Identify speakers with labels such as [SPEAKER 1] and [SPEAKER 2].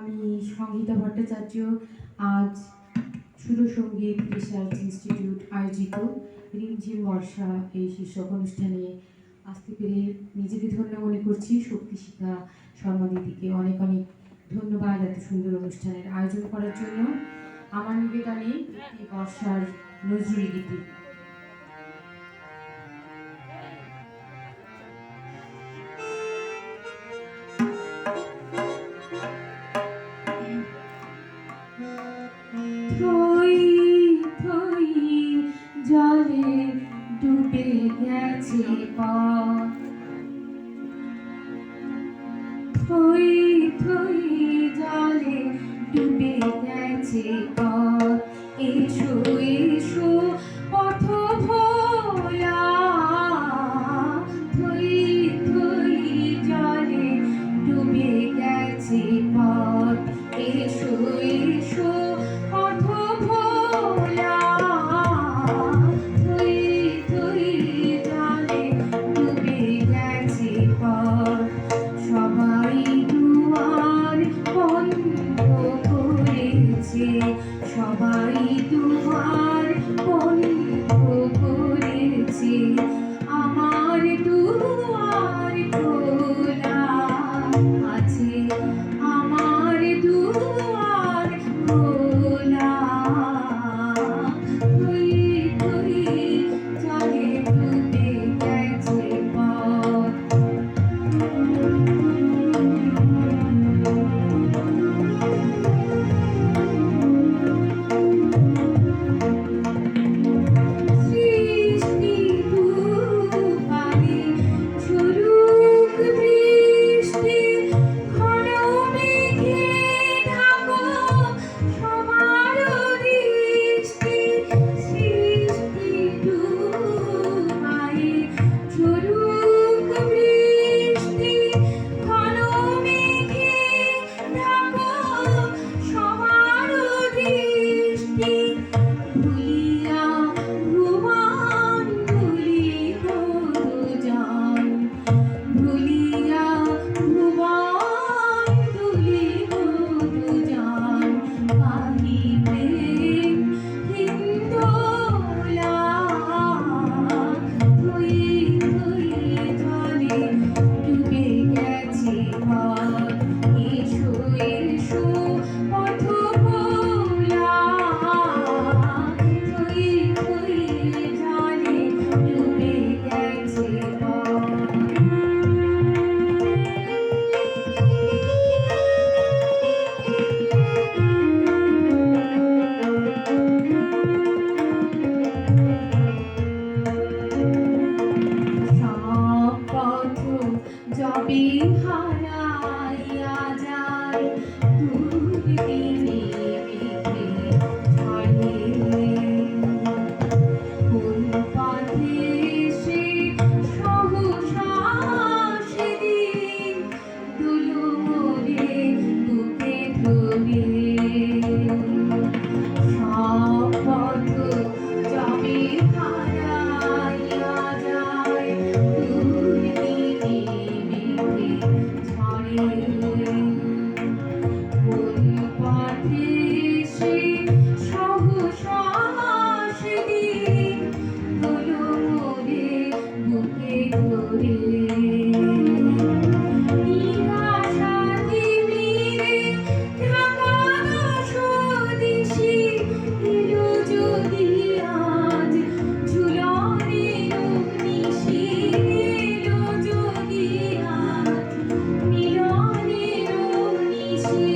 [SPEAKER 1] আমি সংগীতা ভট্টাচার্য। আজ সুরসঙ্গীত research institute আয়োজিত রিমঝিম বর্ষা এই শীর্ষক অনুষ্ঠানে আসতে পেরে নিজেকে ধন্য মনে করছি। শক্তিশিখা শর্মা দিদিকে অনেক অনেক ধন্যবাদ এত সুন্দর অনুষ্ঠানের আয়োজন করার জন্য। আমার নিবেদনে একটি বর্ষার নজরুল গীতি। থই থই জলে ডুবে গেছে পথ, থই থই জলে ডুবে গেছে পথ। এসো এসো পথ ভোলা, থই থই জলে ডুবে গেছে পথ। এসো এসো পথ ভোলা, থই থই জলে ডুবে গেছে পথ। সবাই দুয়ার বন্ধ করেছে, সবাই দুয়ার বন্ধ করেছে, আমার দুয়ার খোলা আছে, আমার দুয়ার খোলা। থই থই জলে ডুবে গেছে পথ। যবে হারাইয়া যায় দুর্দিনে মেঘে ঝরে, কোন পথে সে সহসা সেদিন দুলু মোরে বুকে ধরে। সব পথ যবে হারাইয়া যায় দুর্দিনে কোন পথে সে সহসা সেদিন দুলু মোরে বুকে ধরে। মিলনের নিশি